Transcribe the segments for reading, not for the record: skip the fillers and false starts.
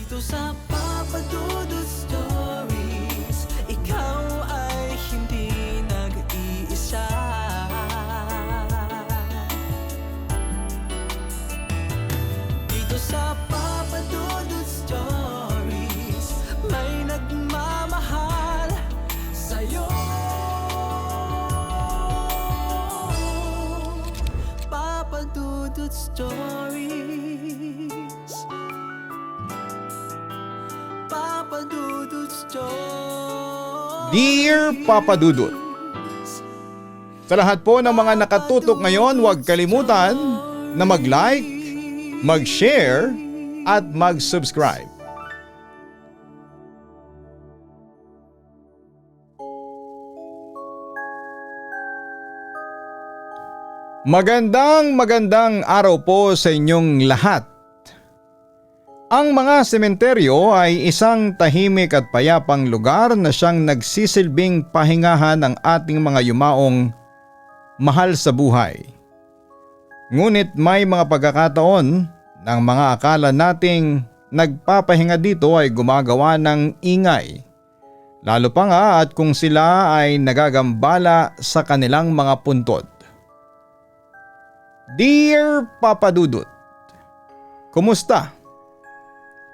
Dito sa Papa Dudut Stories, ikaw ay hindi nag-iisa. Dito sa Papa Dudut Stories, may nagmamahal sa'yo. Papa Dudut Stories, Papa Dudut Stories. Dear Papa Dudut, sa lahat po ng mga nakatutok ngayon, huwag kalimutan na mag-like, mag-share at mag-subscribe. Magandang araw po sa inyong lahat. Ang mga sementeryo ay isang tahimik at payapang lugar na siyang nagsisilbing pahingahan ng ating mga yumaong mahal sa buhay. Ngunit may mga pagkakataon ng mga akala nating nagpapahinga dito ay gumagawa ng ingay. Lalo pa nga at kung sila ay nagagambala sa kanilang mga puntod. Dear Papa Dudut, kumusta?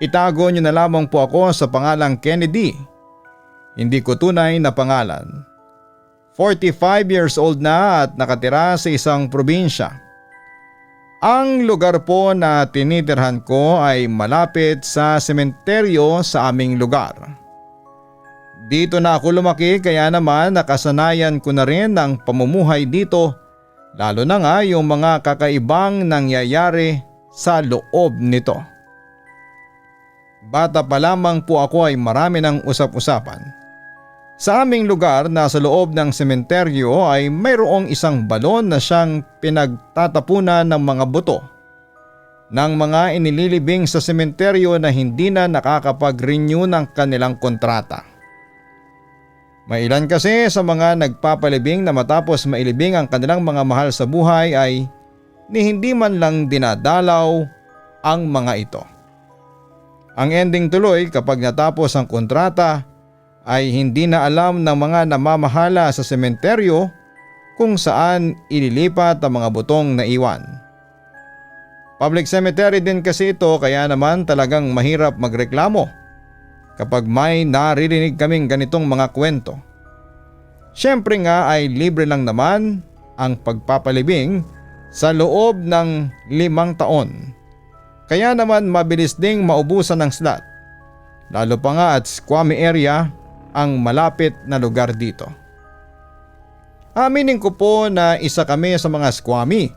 Itago niyo na lamang po ako sa pangalang Kennedy. Hindi ko tunay na pangalan. 45 years old na at nakatira sa isang probinsya. Ang lugar po na tinitirhan ko ay malapit sa sementeryo sa aming lugar. Dito na ako lumaki kaya naman nakasanayan ko na rin ang pamumuhay dito, lalo na nga yung mga kakaibang nangyayari sa loob nito. Bata pa lamang po ako ay marami ng usap-usapan. Sa aming lugar na sa loob ng sementeryo ay mayroong isang balon na siyang pinagtatapunan ng mga buto ng mga inililibing sa sementeryo na hindi na nakakapag-renew ng kanilang kontrata. May ilan kasi sa mga nagpapalibing na matapos mailibing ang kanilang mga mahal sa buhay ay ni hindi man lang dinadalaw ang mga ito. Ang ending tuloy kapag natapos ang kontrata ay hindi na alam ng mga namamahala sa sementeryo kung saan ililipat ang mga butong naiwan. Public cemetery din kasi ito kaya naman talagang mahirap magreklamo kapag may naririnig kaming ganitong mga kwento. Siyempre nga ay libre lang naman ang pagpapalibing sa loob ng 5 taon. Kaya naman mabilis ding maubusan ng slot. Lalo pa nga at Squammy area ang malapit na lugar dito. Aminin ko po na isa kami sa mga Squammy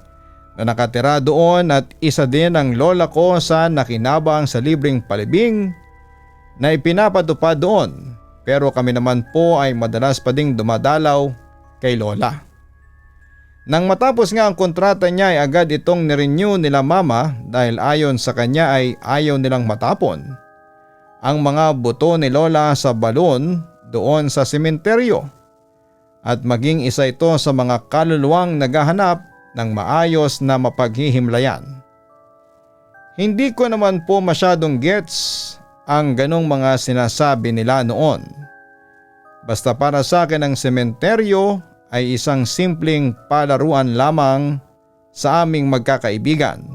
na nakatira doon at isa din ang lola ko sa nakinabang sa libreng palibing na ipinapatupad doon, pero kami naman po ay madalas pa ding dumadalaw kay lola. Nang matapos nga ang kontrata niya ay agad itong nirenew nila mama dahil ayon sa kanya ay ayaw nilang matapon ang mga buto ni lola sa balon doon sa sementeryo at maging isa ito sa mga kaluluwang naghahanap ng maayos na mapaghihimlayan. Hindi ko naman po masyadong gets ang ganong mga sinasabi nila noon. Basta para sa akin ang sementeryo ay isang simpleng palaruan lamang sa aming magkakaibigan.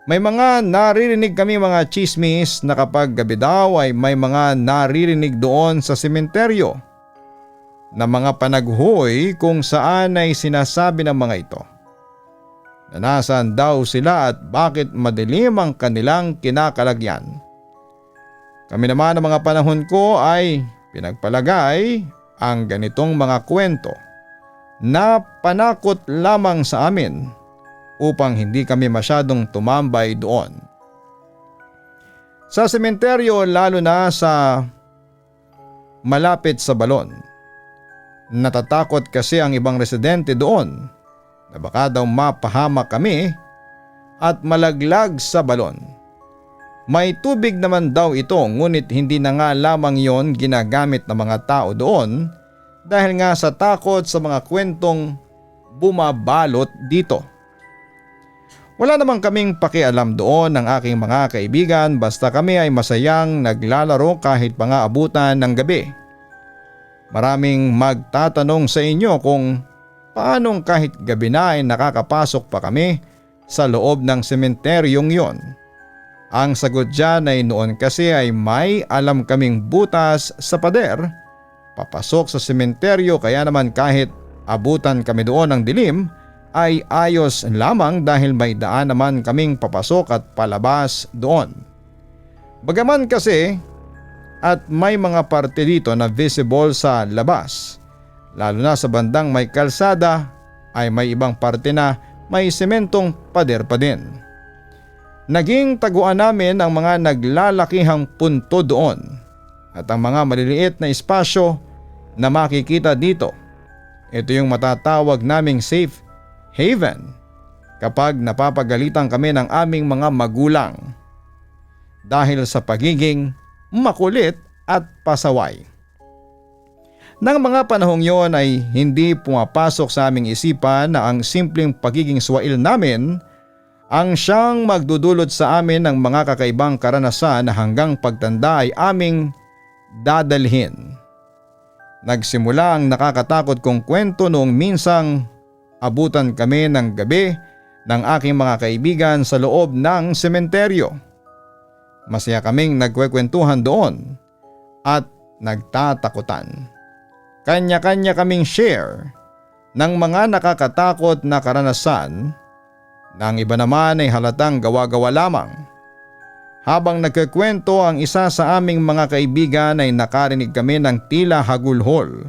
May mga naririnig kami mga chismis na kapag gabi daw ay may mga naririnig doon sa sementeryo na mga panaghoy kung saan ay sinasabi ng mga ito na nasaan daw sila at bakit madilim ang kanilang kinakalagyan. Kami naman ng mga panahon ko ay pinagpalagay ang ganitong mga kwento na panakot lamang sa amin upang hindi kami masyadong tumambay doon. Sa sementeryo lalo na sa malapit sa balon, natatakot kasi ang ibang residente doon na baka daw mapahamak kami at malaglag sa balon. May tubig naman daw ito ngunit hindi na nga lamang yon ginagamit ng mga tao doon dahil nga sa takot sa mga kwentong bumabalot dito. Wala namang kaming pakialam doon ng aking mga kaibigan basta kami ay masayang naglalaro kahit pa nga abutan ng gabi. Maraming magtatanong sa inyo kung paanong kahit gabi na ay nakakapasok pa kami sa loob ng sementeryong yon. Ang sagot dyan ay noon kasi ay may alam kaming butas sa pader papasok sa sementeryo, kaya naman kahit abutan kami doon ng dilim ay ayos lamang dahil may daan naman kaming papasok at palabas doon. Bagaman kasi at may mga parte dito na visible sa labas, lalo na sa bandang may kalsada, ay may ibang parte na may sementong pader pa din. Naging taguan namin ang mga naglalakihang punto doon at ang mga maliliit na espasyo na makikita dito. Ito yung matatawag naming safe haven kapag napapagalitan kami ng aming mga magulang dahil sa pagiging makulit at pasaway. Nang mga panahong yon ay hindi pumapasok sa aming isipan na ang simpleng pagiging swail namin ang siyang magdudulot sa amin ng mga kakaibang karanasan na hanggang pagtanda ay aming dadalhin. Nagsimula ang nakakatakot kong kwento noong minsang abutan kami ng gabi ng aking mga kaibigan sa loob ng sementeryo. Masaya kaming nagkwekwentuhan doon at nagtatakutan. Kanya-kanya kaming share ng mga nakakatakot na karanasan na ang iba naman ay halatang gawa-gawa lamang. Habang nagkikwento ang isa sa aming mga kaibigan ay nakarinig kami ng tila hagulhol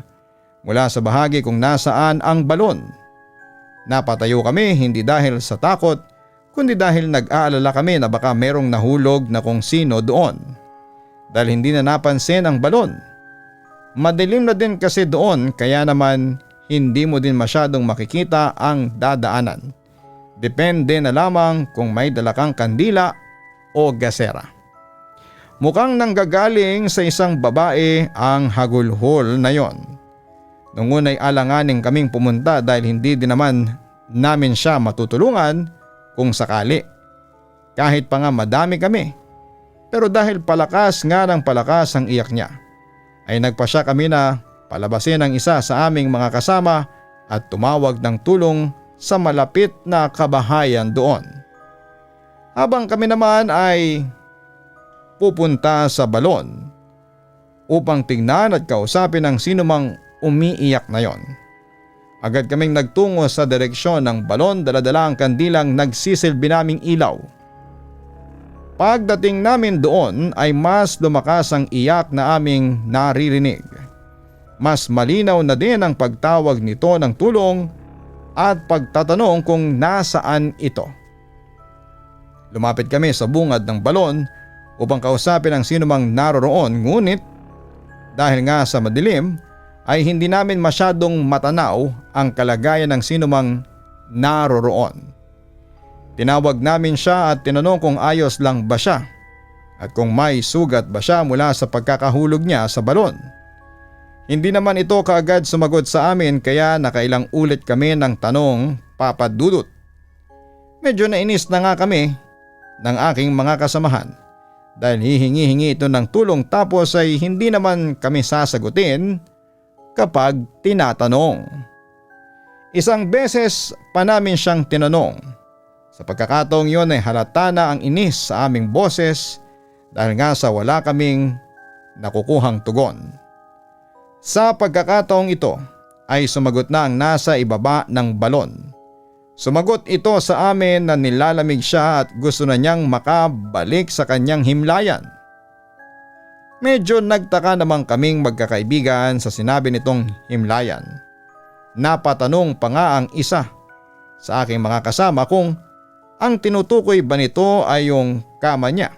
mula sa bahagi kung nasaan ang balon. Napatayo kami hindi dahil sa takot kundi dahil nag-aalala kami na baka merong nahulog na kung sino doon. Dahil hindi na napansin ang balon. Madilim na din kasi doon kaya naman hindi mo din masyadong makikita ang dadaanan. Depende na lamang kung may dala kang kandila o gasera. Mukhang nanggagaling sa isang babae ang hagulhol na yon. Noong una'y alanganin kaming pumunta dahil hindi din naman namin siya matutulungan kung sakali. Kahit pa nga madami kami. Pero dahil palakas nga ng palakas ang iyak niya, ay nagpasya kami na palabasin ang isa sa aming mga kasama at tumawag ng tulong sa malapit na kabahayan doon. Habang kami naman ay pupunta sa balon upang tingnan at kausapin ang sinumang umiiyak na yon. Agad kaming nagtungo sa direksyon ng balon, dala-dala ang kandilang nagsisilbi naming ilaw. Pagdating namin doon ay mas lumakas ang iyak na aming naririnig. Mas malinaw na din ang pagtawag nito ng tulong at pagtatanong kung nasaan ito. Lumapit kami sa bungad ng balon upang kausapin ang sinumang naroroon, ngunit dahil nga sa madilim ay hindi namin masyadong matanaw ang kalagayan ng sinumang naroroon. Tinawag namin siya at tinanong kung ayos lang ba siya at kung may sugat ba siya mula sa pagkakahulog niya sa balon. Hindi naman ito kaagad sumagot sa amin kaya nakailang ulit kami ng tanong papadudot. Medyo nainis na nga kami ng aking mga kasamahan dahil hihingi-hingi ito ng tulong tapos ay hindi naman kami sasagutin kapag tinatanong. Isang beses pa namin siyang tinanong. Sa pagkakataong yun ay halata na ang inis sa aming boses dahil nga sa wala kaming nakukuhang tugon. Sa pagkakataong ito ay sumagot na ang nasa ibaba ng balon. Sumagot ito sa amin na nilalamig siya at gusto na niyang makabalik sa kanyang himlayan. Medyo nagtaka naman kaming magkakaibigan sa sinabi nitong himlayan. Napatanong pa nga ang isa sa aking mga kasama kung ang tinutukoy ba nito ay yung kama niya.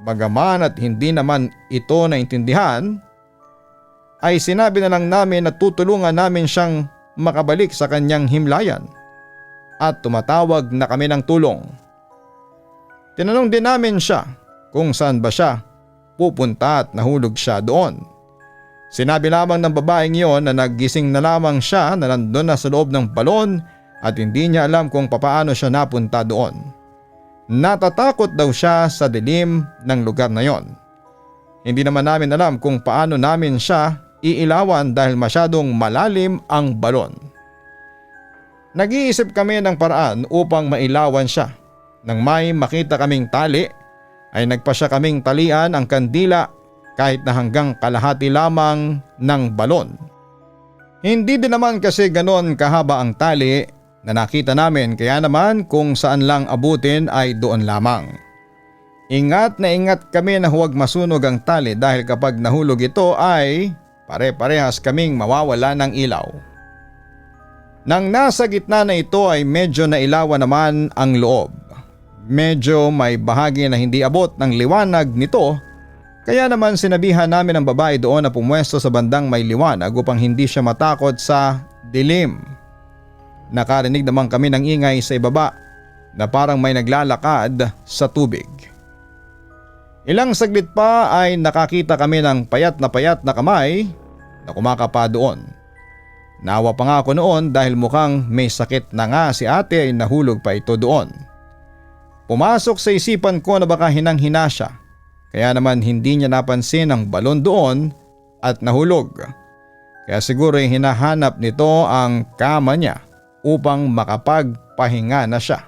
Bagaman at hindi naman ito naintindihan, ay sinabi na lang namin na tutulungan namin siyang makabalik sa kanyang himlayan at tumatawag na kami ng tulong. Tinanong din namin siya kung saan ba siya pupunta at nahulog siya doon. Sinabi lamang ng babaeng iyon na naggising na lamang siya na nandun na sa loob ng balon at hindi niya alam kung papaano siya napunta doon. Natatakot daw siya sa dilim ng lugar na yon. Hindi naman namin alam kung paano namin siya iilawan dahil masyadong malalim ang balon. Nag-iisip kami ng paraan upang mailawan siya. Nang may makita kaming tali ay nagpasya kaming talian ang kandila kahit na hanggang kalahati lamang ng balon. Hindi din naman kasi ganon kahaba ang tali na nakita namin, kaya naman kung saan lang abutin ay doon lamang. Ingat na ingat kami na huwag masunog ang tali dahil kapag nahulog ito ay pare-parehas kaming mawawala ng ilaw. Nang nasa gitna na ito ay medyo nailawan naman ang loob. Medyo may bahagi na hindi abot ng liwanag nito, kaya naman sinabihan namin ang babae doon na pumwesto sa bandang may liwanag upang hindi siya matakot sa dilim. Nakarinig naman kami ng ingay sa ibaba na parang may naglalakad sa tubig. Ilang saglit pa ay nakakita kami ng payat na kamay na kumakapa doon. Naawa pa nga ako noon dahil mukhang may sakit na nga si ate ay nahulog pa ito doon. Pumasok sa isipan ko na baka hinang-hina siya, kaya naman hindi niya napansin ang balon doon at nahulog. Kaya siguro ay hinahanap nito ang kama niya upang makapagpahinga na siya.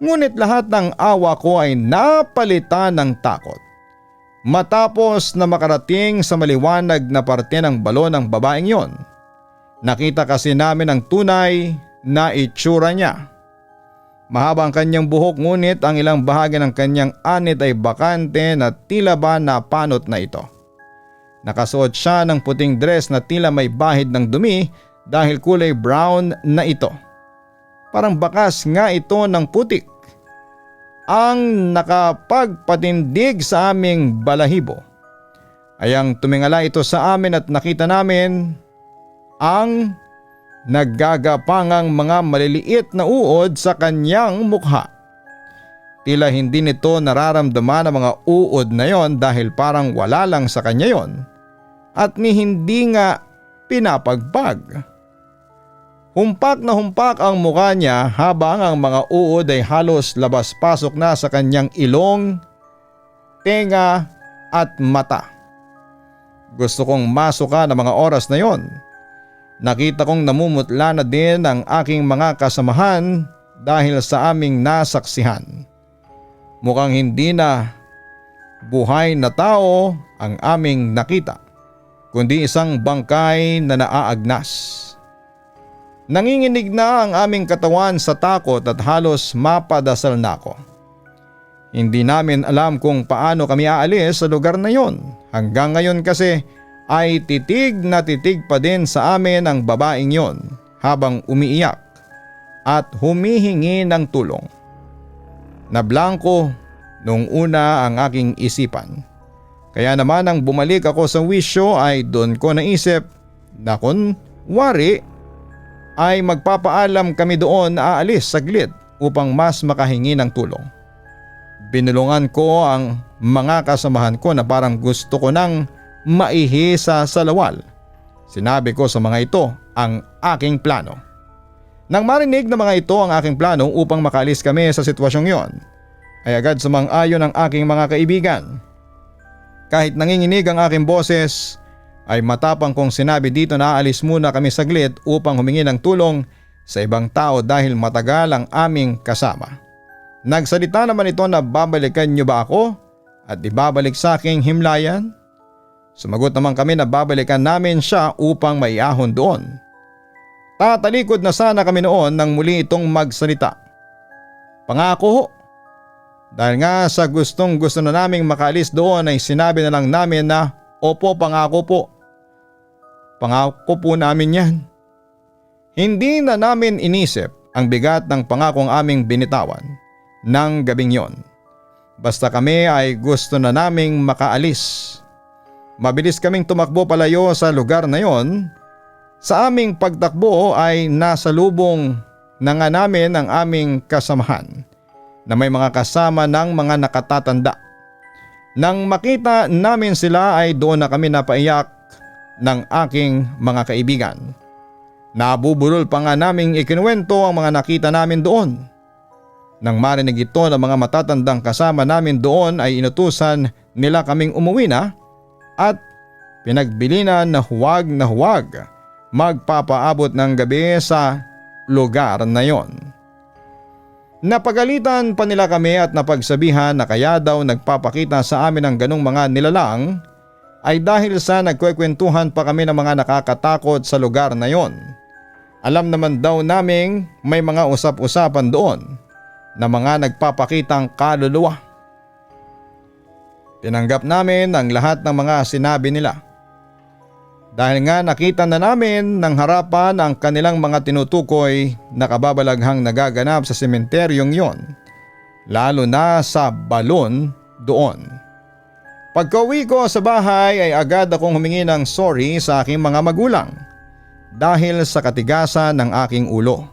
Ngunit lahat ng awa ko ay napalitan ng takot. Matapos na makarating sa maliwanag na parte ng balon ng babaeng yon, nakita kasi namin ang tunay na itsura niya. Mahaba ang kanyang buhok ngunit ang ilang bahagi ng kanyang anit ay bakante na tila ba napanot na ito. Nakasuot siya ng puting dress na tila may bahid ng dumi dahil kulay brown na ito. Parang bakas nga ito ng putik. Ang nakapagpatindig sa aming balahibo ay ang tumingala ito sa amin at nakita namin ang naggagapangang mga maliliit na uod sa kanyang mukha. Tila hindi nito nararamdaman ang mga uod na yon dahil parang wala lang sa kanya yon at ni hindi nga pinapagpag. Humpak na humpak ang mukha niya habang ang mga uod ay halos labas-pasok na sa kanyang ilong, tenga at mata. Gusto kong masuka ng mga oras na yon. Nakita kong namumutla na din ang aking mga kasamahan dahil sa aming nasaksihan. Mukhang hindi na buhay na tao ang aming nakita, kundi isang bangkay na naaagnas. Nanginginig na ang aming katawan sa takot at halos mapadasal na ako. Hindi namin alam kung paano kami aalis sa lugar na yon. Hanggang ngayon kasi ay titig na titig pa din sa amin ang babaeng yon habang umiiyak at humihingi ng tulong. Nablangko nung una ang aking isipan. Kaya naman nang bumalik ako sa wisyo ay doon ko naisip na kung wari ay magpapaalam kami doon na aalis saglit upang mas makahingi ng tulong. Binulungan ko ang mga kasamahan ko na parang gusto ko nang maihisa sa lawal. Sinabi ko sa mga ito ang aking plano. Nang marinig ng mga ito ang aking plano upang makaalis kami sa sitwasyong yon, ay agad sumang-ayon ang aking mga kaibigan. Kahit nanginginig ang aking boses, ay matapang kong sinabi dito na aalis muna kami saglit upang humingi ng tulong sa ibang tao dahil matagal ang aming kasama. Nagsalita naman ito na babalikan niyo ba ako at ibabalik sa aking himlayan? Sumagot naman kami na babalikan namin siya upang maiahon doon. Tatalikod na sana kami noon nang muli itong magsalita. Pangako ho. Dahil nga sa gustong gusto na naming makaalis doon ay sinabi na lang namin na opo, pangako po. Pangako po namin yan. Hindi na namin inisip ang bigat ng pangakong aming binitawan ng gabing yon. Basta kami ay gusto na naming makaalis. Mabilis kaming tumakbo palayo sa lugar na yon. Sa aming pagtakbo ay nasa lubong na nga namin ang aming kasamahan na may mga kasama ng mga nakatatanda. Nang makita namin sila ay doon na kami napaiyak ng aking mga kaibigan. Nabubulol pa nga naming ikinuwento ang mga nakita namin doon. Nang marinig ito ng mga matatandang kasama namin doon ay inutusan nila kaming umuwi na at pinagbilinan na huwag magpapaabot ng gabi sa lugar na yon. Napagalitan pa nila kami at napagsabihan na kaya daw nagpapakita sa amin ng ganong mga nilalang ay dahil sa nagkwekwentuhan pa kami ng mga nakakatakot sa lugar na yon. Alam naman daw naming may mga usap-usapan doon na mga nagpapakitang kaluluwa. Tinanggap namin ang lahat ng mga sinabi nila. Dahil nga nakita na namin ng harapan ang kanilang mga tinutukoy na kababalaghang nagaganap sa sementeryong yon, lalo na sa balon doon. Pagka-uwi ko sa bahay ay agad akong humingi ng sorry sa aking mga magulang dahil sa katigasan ng aking ulo.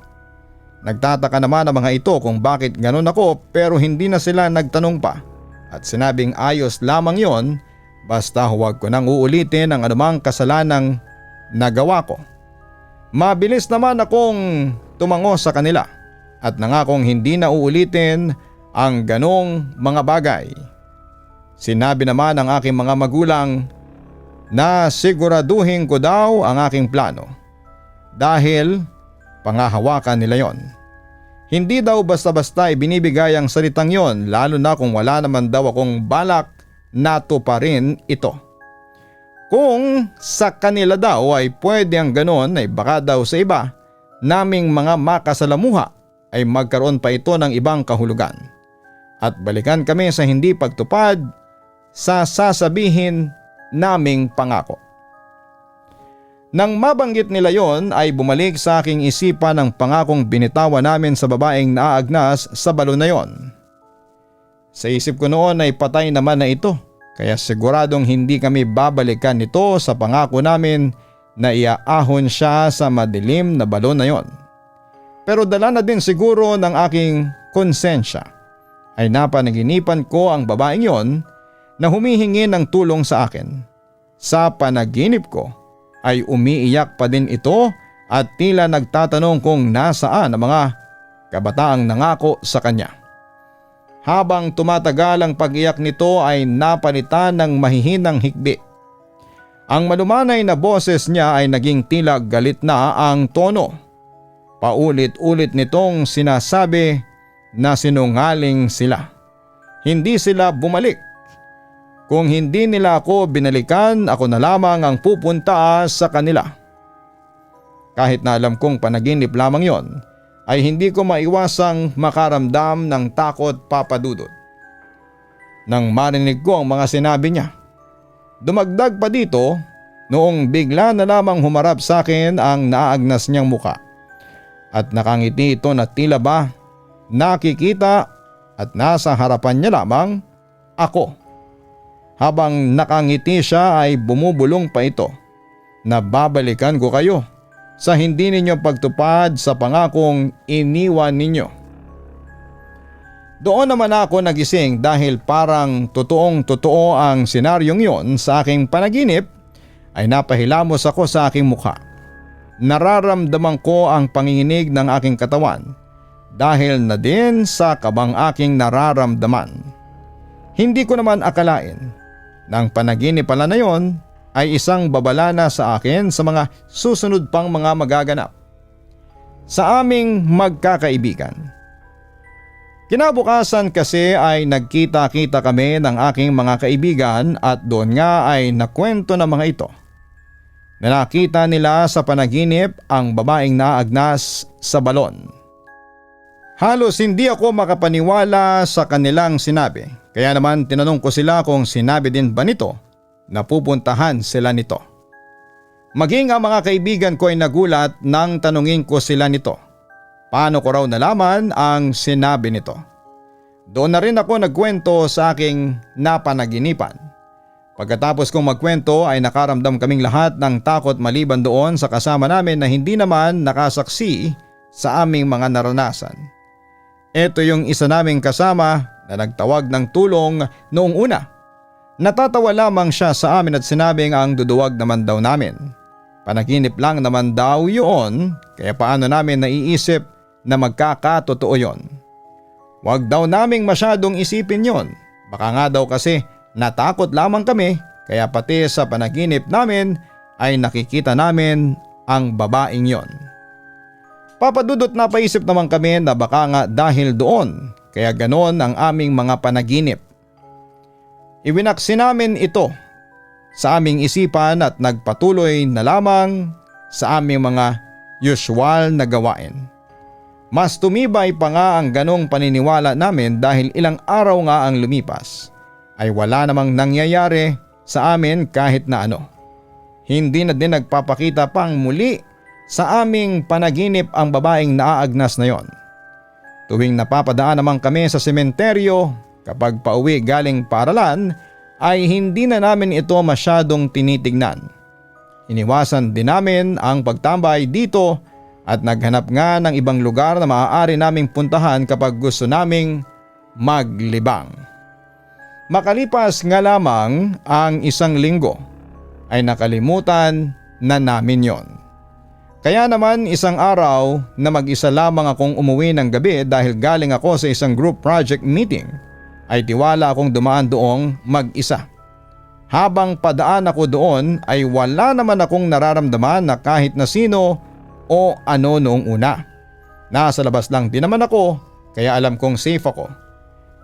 Nagtataka naman ang mga ito kung bakit ganun ako pero hindi na sila nagtanong pa at sinabing ayos lamang yon basta huwag ko nang uulitin ang anumang kasalanang nagawa ko. Mabilis naman akong tumango sa kanila at nangakong hindi na uulitin ang ganong mga bagay. Sinabi naman ng aking mga magulang na siguraduhin ko daw ang aking plano dahil pangahawakan nila yon. Hindi daw basta-basta ibinibigay ang salitang yon lalo na kung wala naman daw akong balak na tuparin ito. Kung sa kanila daw ay pwede ang ganon ay baka daw sa iba naming mga makasalamuha ay magkaroon pa ito ng ibang kahulugan. At balikan kami sa hindi pagtupad sa sasabihin naming pangako. Nang mabanggit nila yon ay bumalik sa aking isipan ang pangakong binitawan namin sa babaeng naaagnas sa balon na yon. Sa isip ko noon ay patay naman na ito kaya siguradong hindi kami babalikan nito sa pangako namin na iaahon siya sa madilim na balon na yon. Pero dala na din siguro ng aking konsensya ay napanaginipan ko ang babaeng yon na humihingi ng tulong sa akin. Sa panaginip ko ay umiiyak pa din ito at tila nagtatanong kung nasaan ang mga kabataang nangako sa kanya. Habang tumatagal ang pag-iyak nito ay napalitan ng mahihinang hikbi. Ang malumanay na boses niya ay naging tila galit na ang tono. Paulit-ulit nitong sinasabi na sinungaling sila. Hindi sila bumalik. Kung hindi nila ako binalikan, ako na lamang ang pupunta sa kanila. Kahit na alam kong panaginip lamang yon, ay hindi ko maiwasang makaramdam ng takot, Papa Dudut. Nang marinig ko ang mga sinabi niya, dumagdag pa dito noong bigla na lamang humarap sa akin ang naaagnas niyang muka. At nakangiti ito na tila ba nakikita at nasa harapan niya lamang ako. Habang nakangiti siya ay bumubulong pa ito na babalikan ko kayo sa hindi ninyo pagtupad sa pangakong iniwan ninyo. Doon naman ako nagising dahil parang totoong-totoo ang senaryong yon sa aking panaginip ay napahilamos ako sa aking mukha. Nararamdaman ko ang panginginig ng aking katawan dahil na din sa kabang aking nararamdaman. Hindi ko naman akalain na ang panaginip pala na yon ay isang babala na sa akin sa mga susunod pang mga magaganap sa aming magkakaibigan. Kinabukasan kasi ay nagkita-kita kami ng aking mga kaibigan at doon nga ay nakwento ng mga ito na nakita nila sa panaginip ang babaeng naagnas sa balon. Halos hindi ako makapaniwala sa kanilang sinabi. Kaya naman tinanong ko sila kung sinabi din ba nito na pupuntahan sila nito. Maging ang mga kaibigan ko ay nagulat nang tanungin ko sila nito. Paano ko raw nalaman ang sinabi nito? Doon na rin ako nagkwento sa aking napanaginipan. Pagkatapos kong magkwento ay nakaramdam kaming lahat ng takot maliban doon sa kasama namin na hindi naman nakasaksi sa aming mga naranasan. Ito yung isa naming kasama na nagtawag ng tulong noong una. Natatawa lamang siya sa amin at sinabing ang duduwag naman daw namin. Panaginip lang naman daw yun, kaya paano namin naiisip na magkakatotoo yon. Huwag daw naming masyadong isipin yon. Baka nga daw kasi natakot lamang kami, kaya pati sa panaginip namin ay nakikita namin ang babaeng yon. Papadudot na paisip naman kami na baka nga dahil doon, kaya ganon ang aming mga panaginip. Iwinaksi namin ito sa aming isipan at nagpatuloy na lamang sa aming mga usual na gawain. Mas tumibay pa nga ang ganong paniniwala namin dahil ilang araw nga ang lumipas ay wala namang nangyayari sa amin kahit na ano. Hindi na din nagpapakita pang muli sa aming panaginip ang babaeng naaagnas na yon. Tuwing napapadaan naman kami sa sementeryo kapag pauwi galing paaralan ay hindi na namin ito masyadong tinitignan. Iniwasan din namin ang pagtambay dito at naghanap nga ng ibang lugar na maaari naming puntahan kapag gusto naming maglibang. Makalipas nga lamang ang 1 linggo ay nakalimutan na namin yon. Kaya naman isang araw na mag-isa lamang akong umuwi ng gabi dahil galing ako sa isang group project meeting ay tiwala akong dumaan doong mag-isa. Habang padaan ako doon ay wala naman akong nararamdaman na kahit na sino o ano noong una. Nasa labas lang din naman ako kaya alam kong safe ako.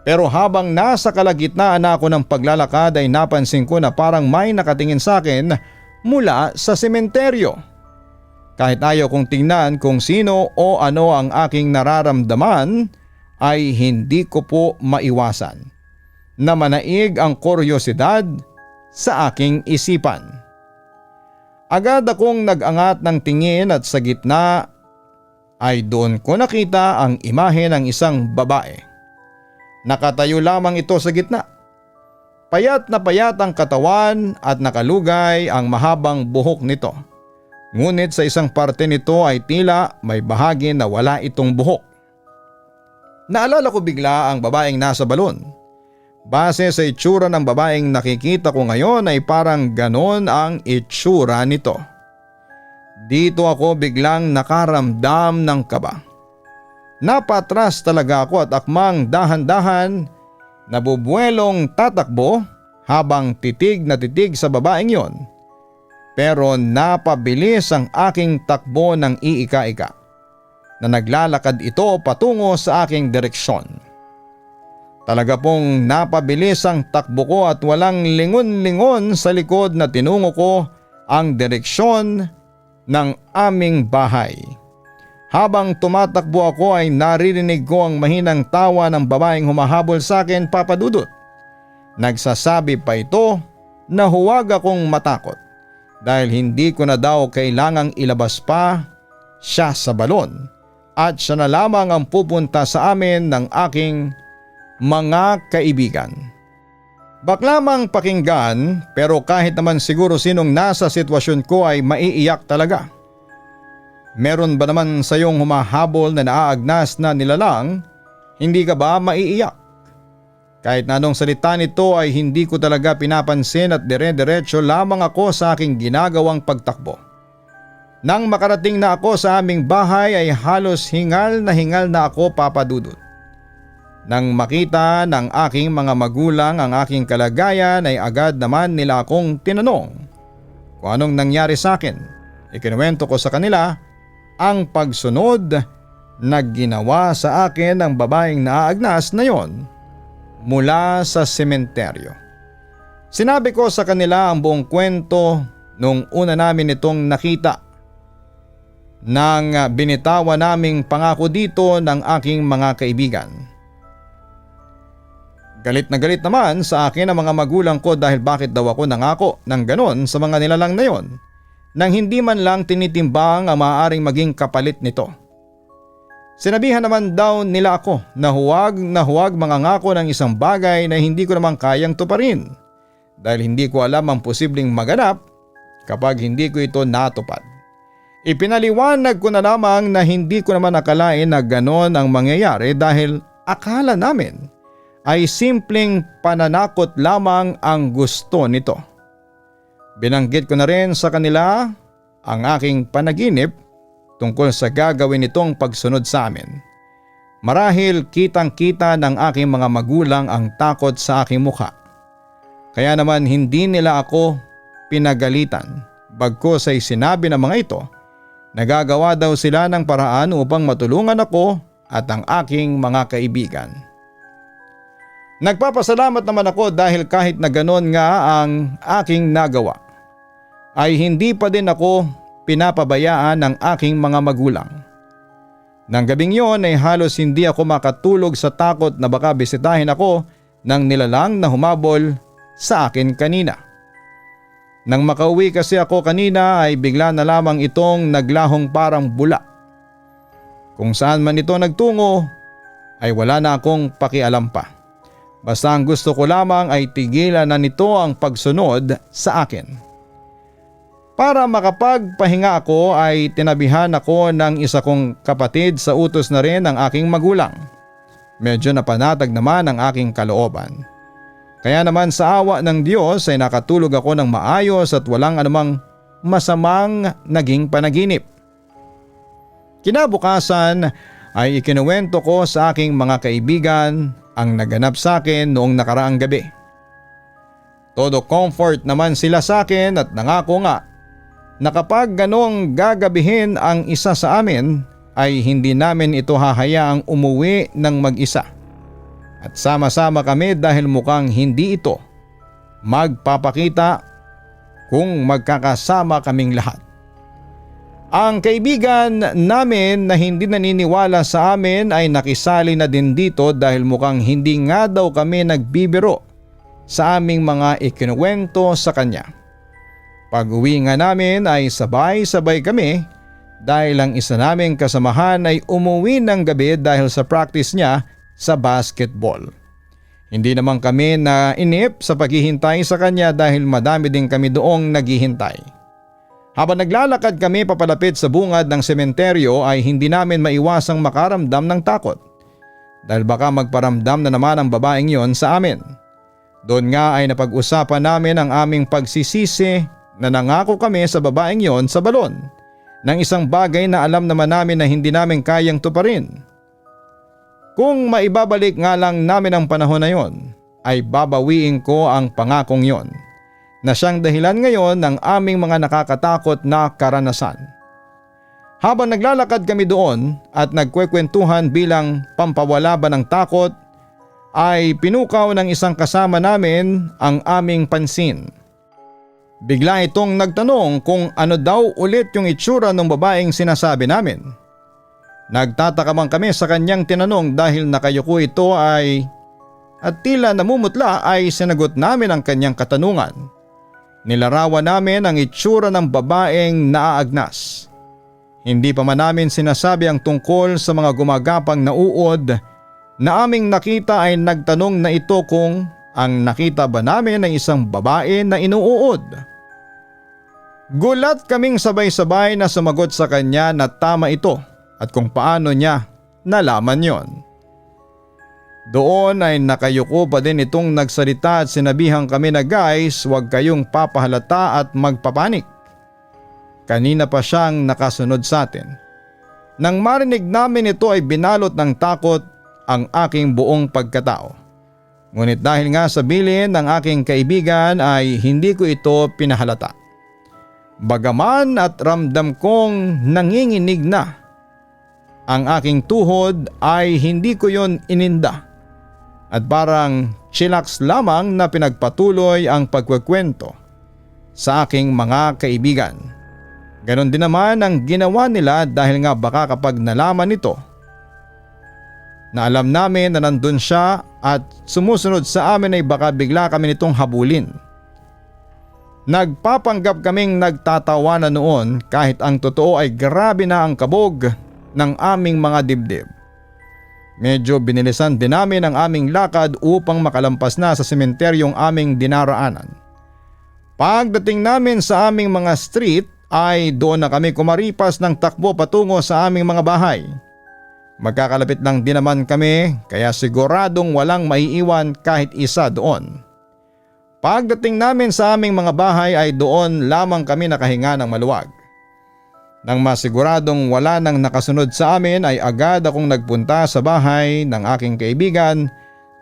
Pero habang nasa kalagitnaan na ako ng paglalakad ay napansin ko na parang may nakatingin sa akin mula sa sementeryo. Kahit ayaw kong tingnan kung sino o ano ang aking nararamdaman ay hindi ko po maiwasan na manaig ang kuryosidad sa aking isipan. Agad akong nag-angat ng tingin at sa gitna ay doon ko nakita ang imahe ng isang babae. Nakatayo lamang ito sa gitna. Payat na payat ang katawan at nakalugay ang mahabang buhok nito. Ngunit sa isang parte nito ay tila may bahagi na wala itong buhok. Naalala ko bigla ang babaeng nasa balon. Base sa itsura ng babaeng nakikita ko ngayon ay parang ganon ang itsura nito. Dito ako biglang nakaramdam ng kaba. Napatras talaga ako at akmang dahan-dahan nabubuelong tatakbo habang titig na titig sa babaeng yon. Pero napabilis ang aking takbo ng iika-ika na naglalakad ito patungo sa aking direksyon. Talaga pong napabilis ang takbo ko at walang lingon-lingon sa likod na tinungo ko ang direksyon ng aming bahay. Habang tumatakbo ako ay naririnig ko ang mahinang tawa ng babaeng humahabol sa akin, Papa Dudut. Nagsasabi pa ito na huwag akong matakot dahil hindi ko na daw kailangang ilabas pa siya sa balon at siya na lamang ang pupunta sa amin ng aking mga kaibigan. Baklamang pakinggan pero kahit naman siguro sinong nasa sitwasyon ko ay maiiyak talaga. Meron ba naman sa iyong humahabol na naaagnas na nilalang, hindi ka ba maiiyak? Kahit na anong salita nito ay hindi ko talaga pinapansin at dire-diretso lamang ako sa aking ginagawang pagtakbo. Nang makarating na ako sa aming bahay ay halos hingal na ako, Papa Dudut. Nang makita ng aking mga magulang ang aking kalagayan ay agad naman nila akong tinanong kung anong nangyari sa akin. Ikinuwento ko sa kanila ang pagsunod na ginawa sa akin ng babaeng naaagnas na yon mula sa sementeryo. Sinabi ko sa kanila ang buong kwento nung una namin itong nakita nang binitawan naming pangako dito ng aking mga kaibigan. Galit na galit naman sa akin ang mga magulang ko dahil bakit daw ako nangako ng ganon sa mga nilalang na yon nang hindi man lang tinitimbang ang maaaring maging kapalit nito. Sinabihan naman daw nila ako na huwag mangangako ng isang bagay na hindi ko naman kayang tuparin dahil hindi ko alam ang posibleng maganap kapag hindi ko ito natupad. Ipinaliwanag ko na lamang na hindi ko naman akalain na ganon ang mangyayari dahil akala namin ay simpleng pananakot lamang ang gusto nito. Binanggit ko na rin sa kanila ang aking panaginip tungkol sa gagawin nitong pagsunod sa amin. Marahil kitang-kita ng aking mga magulang ang takot sa aking mukha. Kaya naman hindi nila ako pinagalitan, bagkus ay sinabi ng mga ito na gagawa daw sila ng paraan upang matulungan ako at ang aking mga kaibigan. Nagpapasalamat naman ako dahil kahit na ganon nga ang aking nagawa, ay hindi pa din ako pinapabayaan ng aking mga magulang. Nang gabing yon ay halos hindi ako makatulog sa takot na baka bisitahin ako ng nilalang na humabol sa akin kanina. Nang makauwi kasi ako kanina ay bigla na lamang itong naglahong parang bula. Kung saan man ito nagtungo ay wala na akong pakialam pa. Basta ang gusto ko lamang ay tigilan na nito ang pagsunod sa akin. Para makapagpahinga ako ay tinabihan ako ng isa kong kapatid sa utos na rin ng aking magulang. Medyo napanatag naman ang aking kalooban. Kaya naman sa awa ng Diyos ay nakatulog ako ng maayos at walang anumang masamang naging panaginip. Kinabukasan ay ikinuwento ko sa aking mga kaibigan ang naganap sa akin noong nakaraang gabi. Todo comfort naman sila sa akin at nangako nga na kapag ganong gagabihin ang isa sa amin ay hindi namin ito hahayaang umuwi ng mag-isa. At sama-sama kami dahil mukhang hindi ito magpapakita kung magkakasama kaming lahat. Ang kaibigan namin na hindi naniniwala sa amin ay nakisali na din dito dahil mukhang hindi nga daw kami nagbibiro sa aming mga ikinuwento sa kanya. Pag-uwi nga namin ay sabay-sabay kami dahil ang isa naming kasamahan ay umuwi ng gabi dahil sa practice niya sa basketball. Hindi naman kami na inip sa paghihintay sa kanya dahil madami din kami doong naghihintay. Habang naglalakad kami papalapit sa bungad ng sementeryo ay hindi namin maiwasang makaramdam ng takot dahil baka magparamdam na naman ang babaeng yon sa amin. Doon nga ay napag-usapan namin ang aming pagsisisi na nangako kami sa babaeng yon sa balon ng isang bagay na alam naman namin na hindi namin kayang tuparin. Kung maibabalik nga lang namin ang panahon na yon ay babawiin ko ang pangakong yon na siyang dahilan ngayon ng aming mga nakakatakot na karanasan. Habang naglalakad kami doon at nagkwekwentuhan bilang pampawala ba ng takot ay pinukaw ng isang kasama namin ang aming pansin. Bigla itong nagtanong kung ano daw ulit yung itsura ng babaeng sinasabi namin. Nagtataka man kami sa kanyang tinanong dahil nakayuko ito at tila namumutla ay sinagot namin ang kanyang katanungan. Nilarawan namin ang itsura ng babaeng naaagnas. Hindi pa man namin sinasabi ang tungkol sa mga gumagapang na uod na aming nakita ay nagtanong na ito kung ang nakita ba namin ay isang babae na inuuod. Gulat kaming sabay-sabay na sumagot sa kanya na tama ito at kung paano niya nalaman yon. Doon ay nakayuko pa din itong nagsalita at sinabihan kami na guys, huwag kayong papahalata at magpapanik. Kanina pa siyang nakasunod sa atin. Nang marinig namin ito ay binalot ng takot ang aking buong pagkatao. Ngunit dahil nga sa bilin ng aking kaibigan ay hindi ko ito pinahalata. Bagaman at ramdam kong nanginginig na ang aking tuhod ay hindi ko yon ininda. At parang chillax lamang na pinagpatuloy ang pagkukwento sa aking mga kaibigan. Ganon din naman ang ginawa nila dahil nga baka kapag nalaman nito na alam namin na nandun siya at sumusunod sa amin ay baka bigla kami nitong habulin. Nagpapanggap kaming nagtatawanan noon kahit ang totoo ay grabe na ang kabog ng aming mga dibdib. Medyo binilisan din namin ang aming lakad upang makalampas na sa sementeryong aming dinaraanan. Pagdating namin sa aming mga street ay doon na kami kumaripas ng takbo patungo sa aming mga bahay. Magkakalapit lang din naman kami kaya siguradong walang maiiwan kahit isa doon. Pagdating namin sa aming mga bahay ay doon lamang kami nakahinga ng maluwag. Nang masiguradong wala nang nakasunod sa amin ay agad akong nagpunta sa bahay ng aking kaibigan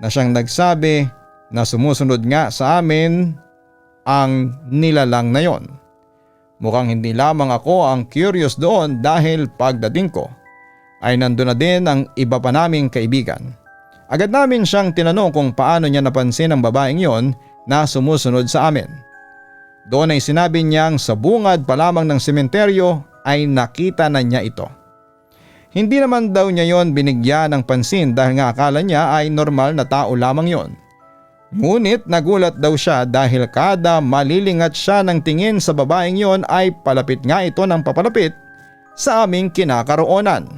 na siyang nagsabi na sumusunod nga sa amin ang nilalang na yon. Mukhang hindi lamang ako ang curious doon dahil pagdating ko ay nandun na din ang iba pa naming kaibigan. Agad namin siyang tinanong kung paano niya napansin ang babaeng yon na sumusunod sa amin. Doon ay sinabi niyang sa bungad pa lamang ng sementeryo ay nakita na niya ito. Hindi naman daw niya yon binigyan ng pansin dahil nga akala niya ay normal na tao lamang yon. Ngunit nagulat daw siya dahil kada malilingat siya ng tingin sa babaeng yon ay palapit nga ito ng papalapit sa aming kinakaroonan.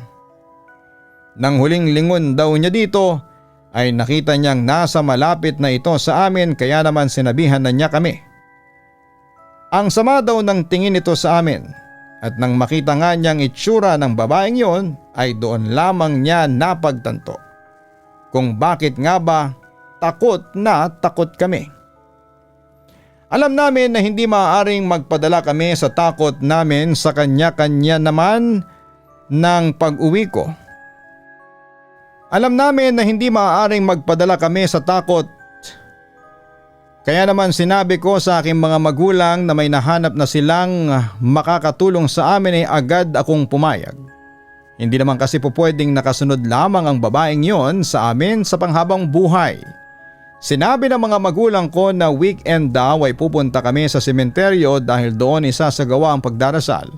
Nang huling lingon daw niya dito ay nakita niyang nasa malapit na ito sa amin kaya naman sinabihan na niya kami. Ang sama daw ng tingin ito sa amin at nang makita nga niyang itsura ng babaeng yon ay doon lamang niya napagtanto kung bakit nga ba takot na takot kami. Alam namin na hindi maaaring magpadala kami sa takot namin sa kanya-kanya naman ng pag-uwi ko. Alam namin na hindi maaaring magpadala kami sa takot. Kaya naman sinabi ko sa aking mga magulang na may nahanap na silang makakatulong sa amin ay agad akong pumayag. Hindi naman kasi po pwedeng nakasunod lamang ang babaeng yon sa amin sa panghabang buhay. Sinabi ng mga magulang ko na weekend daw ay pupunta kami sa sementeryo dahil doon isasagawa ang pagdarasal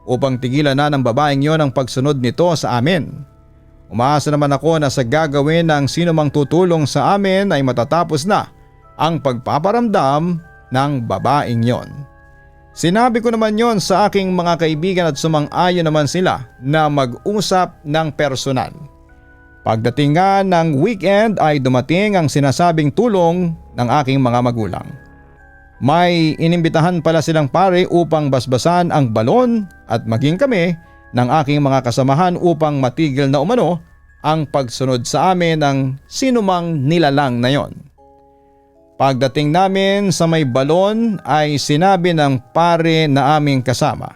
upang tigilan na ng babaeng yon ang pagsunod nito sa amin. Umaasa naman ako na sa gagawin ng sino mang tutulong sa amin ay matatapos na ang pagpaparamdam ng babaeng yon. Sinabi ko naman yon sa aking mga kaibigan at sumang-ayon naman sila na mag-usap ng personal. Pagdating nga ng weekend ay dumating ang sinasabing tulong ng aking mga magulang. May inimbitahan pala silang pare upang basbasan ang balon at maging kami ng aking mga kasamahan upang matigil na umano ang pagsunod sa amin ng sinumang nilalang na yon. Pagdating namin sa may balon ay sinabi ng pare na aming kasama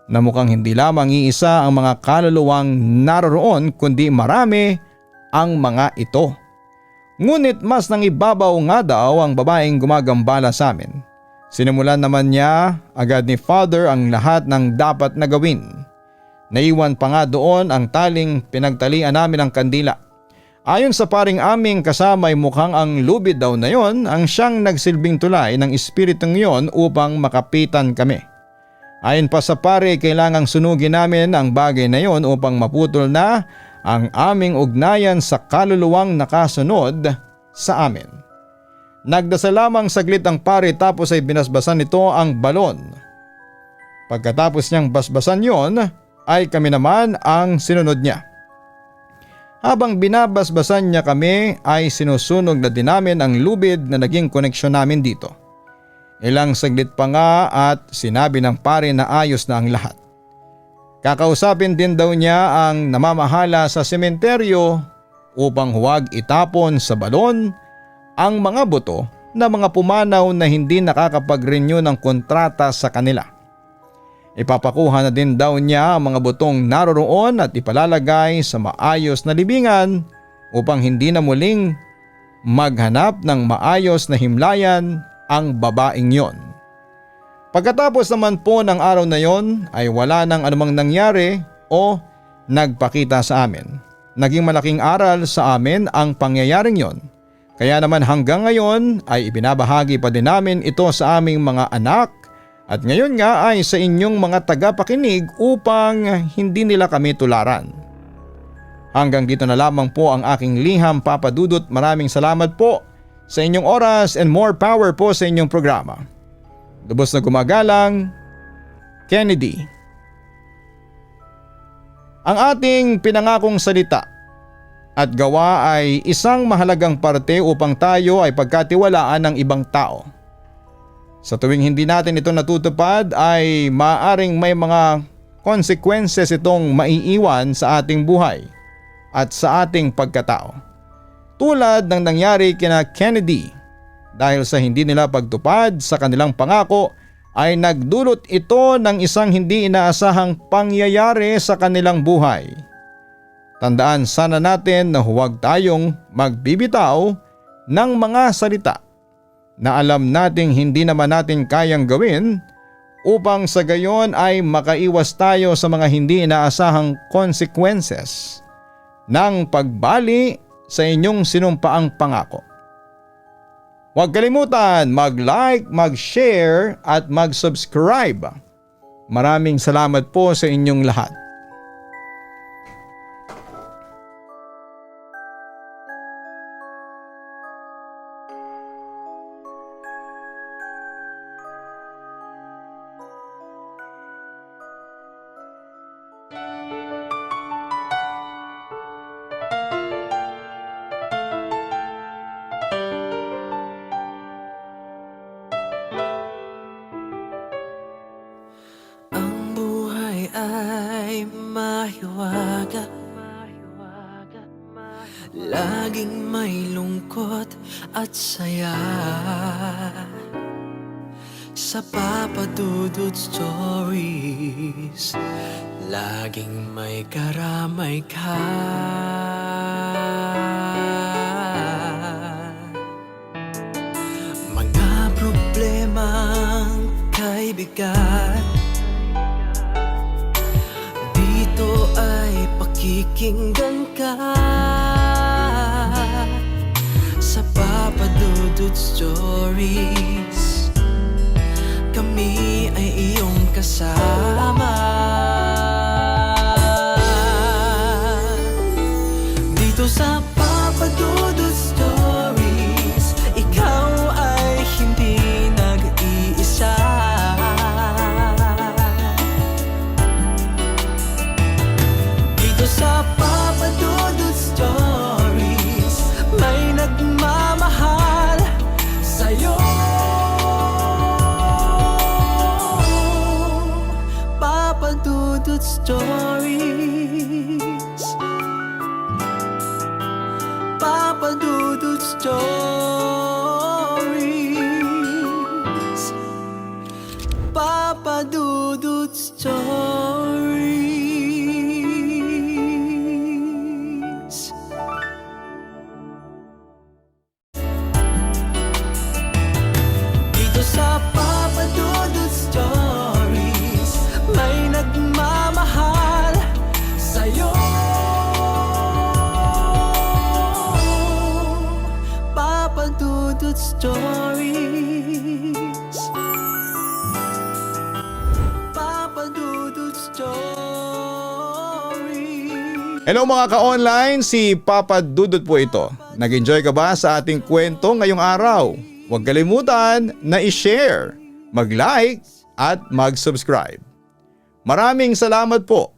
na mukhang hindi lamang iisa ang mga kaluluwang naroroon kundi marami ang mga ito. Ngunit mas nang ibabaw nga daw ang babaeng gumagambala sa amin. Sinimulan naman niya agad ni Father ang lahat ng dapat na gawin. Naiwan pa nga doon ang taling pinagtalian namin ng kandila. Ayon sa paring aming kasama ay mukhang ang lubid daw na yon ang siyang nagsilbing tulay ng espiritong yon upang makapitan kami. Ayon pa sa pare kailangang sunugin namin ang bagay na yon upang maputol na ang aming ugnayan sa kaluluwang nakasunod sa amin. Nagdasal lamang saglit ang pare tapos ay binasbasan nito ang balon. Pagkatapos niyang basbasan yon ay kami naman ang sinunod niya. Habang binabasbasan niya kami ay sinusunog na din namin ang lubid na naging koneksyon namin dito. Ilang saglit pa nga at sinabi ng pare na ayos na ang lahat. Kakausapin din daw niya ang namamahala sa sementeryo upang huwag itapon sa balon ang mga buto na mga pumanaw na hindi nakakapag-renew ng kontrata sa kanila. Ipapakuha na din daw niya ang mga butong naroroon at ipalalagay sa maayos na libingan upang hindi na muling maghanap ng maayos na himlayan ang babaeng yon. Pagkatapos naman po ng araw na yon ay wala nang anumang nangyari o nagpakita sa amin. Naging malaking aral sa amin ang pangyayaring yon. Kaya naman hanggang ngayon ay ibinabahagi pa din namin ito sa aming mga anak at ngayon nga ay sa inyong mga tagapakinig upang hindi nila kami tularan. Hanggang dito na lamang po ang aking liham, Papa Dudut. Maraming salamat po sa inyong oras and more power po sa inyong programa. Lubos na gumagalang, Kennedy. Ang ating pinangakong salita at gawa ay isang mahalagang parte upang tayo ay pagkatiwalaan ng ibang tao. Sa tuwing hindi natin ito natutupad ay maaaring may mga consequences itong maiiwan sa ating buhay at sa ating pagkatao. Tulad ng nangyari kina Kennedy dahil sa hindi nila pagtupad sa kanilang pangako ay nagdulot ito ng isang hindi inaasahang pangyayari sa kanilang buhay. Tandaan sana natin na huwag tayong magbibitaw ng mga salita na alam nating hindi naman natin kayang gawin upang sa gayon ay makaiwas tayo sa mga hindi inaasahang consequences ng pagbali sa inyong sinumpaang pangako. Huwag kalimutan mag-like, mag-share at mag-subscribe. Maraming salamat po sa inyong lahat. Ang buhay ay mahiwaga, laging may lungkot at saya. Sa Papa Dudut Stories, laging may karamay ka. Mga problemang kay bigat, dito ay pakikinggan ka. Sa Papa Dudut Stories, kami ay iyong kasama. Dito sa Papa Dudut Stories, ikaw ay hindi nag-iisa. Dito sa Papa Dudut Stories, may nagmamahal sa'yo. Papa Dudut Stories, Papa Dudut Stories, Papa Dudut Stories. Dito sa Papa Dudut Stories, may nagmamahal sa'yo. Papa Dudut Stories, Papa Dudut Stories. Hello mga ka-online, si Papa Dudut po ito. Nag-enjoy ka ba sa ating kwento ngayong araw? Huwag kalimutan na i-share, mag-like at mag-subscribe. Maraming salamat po.